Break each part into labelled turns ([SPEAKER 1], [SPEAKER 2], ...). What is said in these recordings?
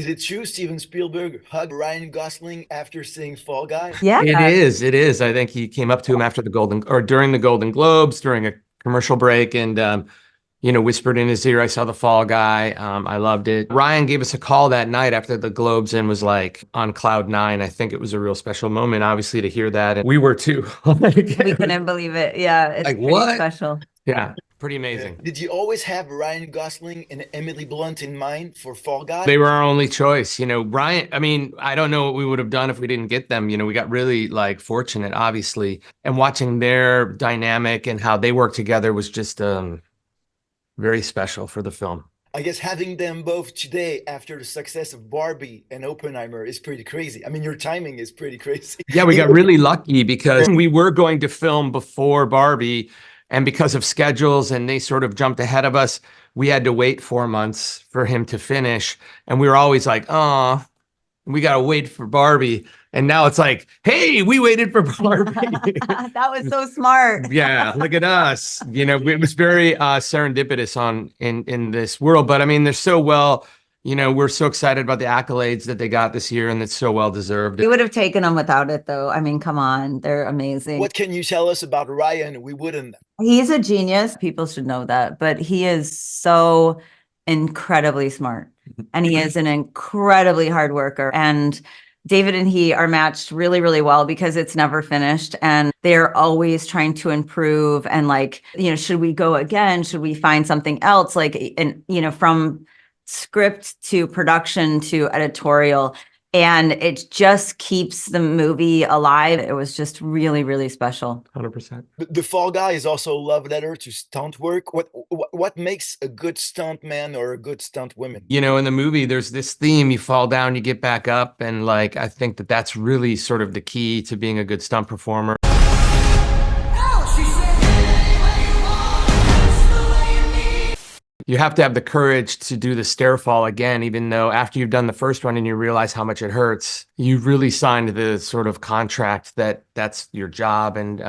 [SPEAKER 1] Is it true Steven Spielberg hugged Ryan Gosling after seeing Fall Guy?
[SPEAKER 2] Yeah.
[SPEAKER 3] It is. It is. I think he came up to him after the Golden or during the Golden Globes during a commercial break and whispered in his ear, I saw the Fall Guy. I loved it. Ryan gave us a call that night after the Globes and was like on cloud nine. I think it was a real special moment, obviously, to hear that. And we were too.
[SPEAKER 2] We couldn't believe it. Yeah, it's
[SPEAKER 3] like,
[SPEAKER 2] pretty
[SPEAKER 3] what?
[SPEAKER 2] special.
[SPEAKER 3] Yeah, pretty amazing.
[SPEAKER 1] Did you always have Ryan Gosling and Emily Blunt in mind for Fall Guy?
[SPEAKER 3] They were our only choice. Ryan, I mean, I don't know what we would have done if we didn't get them. We got really like fortunate, obviously. And watching their dynamic and how they work together was just very special for the film.
[SPEAKER 1] I guess having them both today after the success of Barbie and Oppenheimer is pretty crazy. I mean, your timing is pretty crazy.
[SPEAKER 3] Yeah, we got really lucky because we were going to film before Barbie, and because of schedules and they sort of jumped ahead of us, we had to wait 4 months for him to finish. And we were always like, oh, we got to wait for Barbie. And now it's like, hey, we waited for Barbie.
[SPEAKER 2] That was so smart.
[SPEAKER 3] Yeah, look at us. It was very serendipitous in this world. But I mean, they're so well, we're so excited about the accolades that they got this year, and it's so well deserved.
[SPEAKER 2] We would have taken them without it, though. I mean, come on, they're amazing.
[SPEAKER 1] What can you tell us about Ryan? We wouldn't.
[SPEAKER 2] He's a genius. People should know that, but he is so incredibly smart, and he is an incredibly hard worker. And David and he are matched really, really well because it's never finished, and they're always trying to improve. And like, should we go again? Should we find something else? Like, and from script to production to editorial, and it just keeps the movie alive. It was just really, really special.
[SPEAKER 3] 100%.
[SPEAKER 1] The Fall Guy is also a love letter to stunt work. What makes a good stunt man or a good stunt woman?
[SPEAKER 3] In the movie, there's this theme: you fall down, you get back up, and like I think that's really sort of the key to being a good stunt performer. You have to have the courage to do the stair fall again, even though after you've done the first one and you realize how much it hurts, you really signed the sort of contract that that's your job. And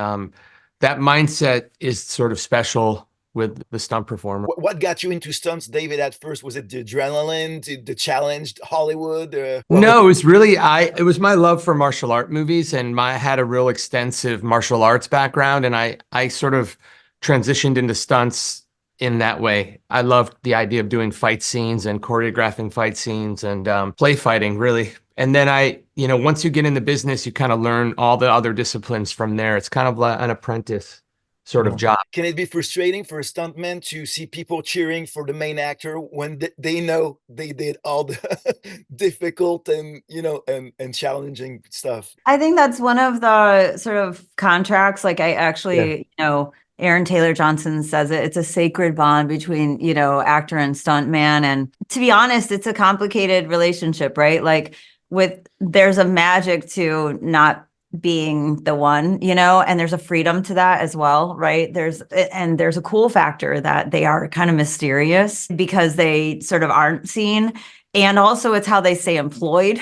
[SPEAKER 3] that mindset is sort of special with the stunt performer.
[SPEAKER 1] What got you into stunts, David, at first? Was it the adrenaline, the challenge, Hollywood?
[SPEAKER 3] No, it was really, it was my love for martial art movies, and I had a real extensive martial arts background, and I sort of transitioned into stunts in that way. I loved the idea of doing fight scenes and choreographing fight scenes and play fighting, really. And then once you get in the business, you kind of learn all the other disciplines from there. It's kind of like an apprentice sort of job.
[SPEAKER 1] Can it be frustrating for a stuntman to see people cheering for the main actor when they know they did all the difficult and and challenging stuff?
[SPEAKER 2] I think that's one of the sort of contracts. Like I actually, Aaron Taylor Johnson says it's a sacred bond between, actor and stuntman. And to be honest, it's a complicated relationship, right? Like there's a magic to not being the one, and there's a freedom to that as well, right? There's a cool factor that they are kind of mysterious because they sort of aren't seen. And also it's how they stay employed.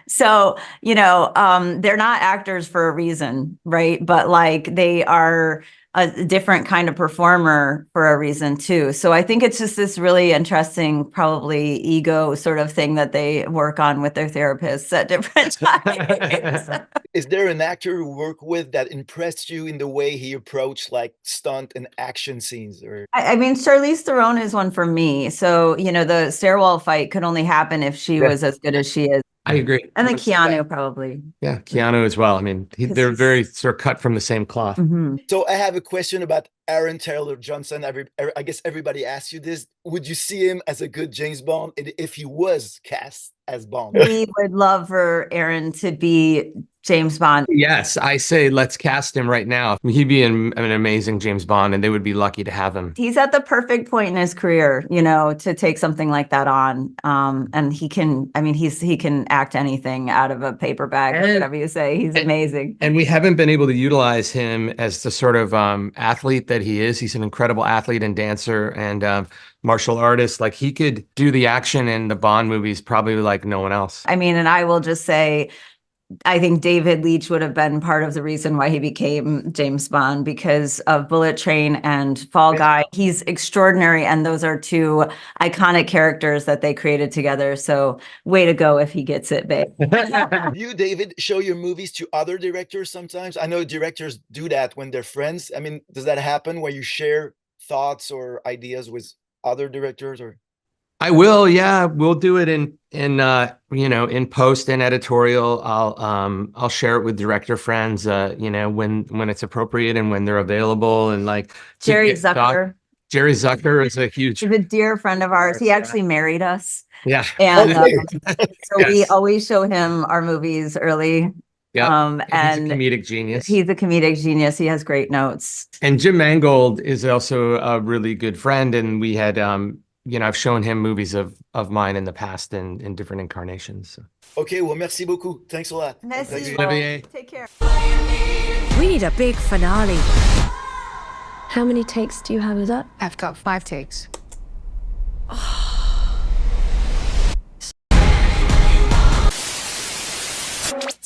[SPEAKER 2] So, they're not actors for a reason, right? But like they are a different kind of performer for a reason too. So I think it's just this really interesting, probably ego sort of thing that they work on with their therapists at different times.
[SPEAKER 1] Is there an actor you work with that impressed you in the way he approached like stunt and action scenes? Or
[SPEAKER 2] I mean, Charlize Theron is one for me. So, the stairwell fight could only happen if she was as good as she is.
[SPEAKER 3] I agree.
[SPEAKER 2] And then Keanu probably.
[SPEAKER 3] Yeah, Keanu as well. I mean, they're very sort of cut from the same cloth.
[SPEAKER 2] Mm-hmm.
[SPEAKER 1] So I have a question about Aaron Taylor Johnson. I guess everybody asks you this. Would you see him as a good James Bond if he was cast as Bond?
[SPEAKER 2] We would love for Aaron to be James Bond.
[SPEAKER 3] Yes, I say let's cast him right now. He'd be an amazing James Bond, and they would be lucky to have him.
[SPEAKER 2] He's at the perfect point in his career, to take something like that on. And he can act anything out of a paper bag, or whatever you say. He's amazing.
[SPEAKER 3] And we haven't been able to utilize him as the sort of athlete that he is. He's an incredible athlete and dancer and martial artist. Like he could do the action in the Bond movies probably like no one else.
[SPEAKER 2] I mean, and I will just say, I think David Leitch would have been part of the reason why he became James Bond, because of Bullet Train and Fall Guy. He's extraordinary, and those are two iconic characters that they created together. So way to go if he gets it, babe.
[SPEAKER 1] You, David, show your movies to other directors sometimes? I know directors do that when they're friends. I mean, does that happen where you share thoughts or ideas with other directors? Or
[SPEAKER 3] I will, yeah, we'll do it in in post and editorial. I'll share it with director friends, when it's appropriate and when they're available, and like
[SPEAKER 2] Jerry Zucker.
[SPEAKER 3] Jerry Zucker is a huge.
[SPEAKER 2] He's a dear friend of ours. He actually married us.
[SPEAKER 3] Yeah.
[SPEAKER 2] And so
[SPEAKER 3] Yes.
[SPEAKER 2] we always show him our movies early.
[SPEAKER 3] Yeah.
[SPEAKER 2] And
[SPEAKER 3] he's a comedic genius.
[SPEAKER 2] He's a comedic genius. He has great notes.
[SPEAKER 3] And Jim Mangold is also a really good friend. And we had, I've shown him movies of mine in the past in different incarnations. So.
[SPEAKER 1] Okay, well, merci beaucoup. Thanks a lot.
[SPEAKER 2] Merci. Take care.
[SPEAKER 4] We need a big finale. How many takes do you have of that?
[SPEAKER 5] I've got 5 takes.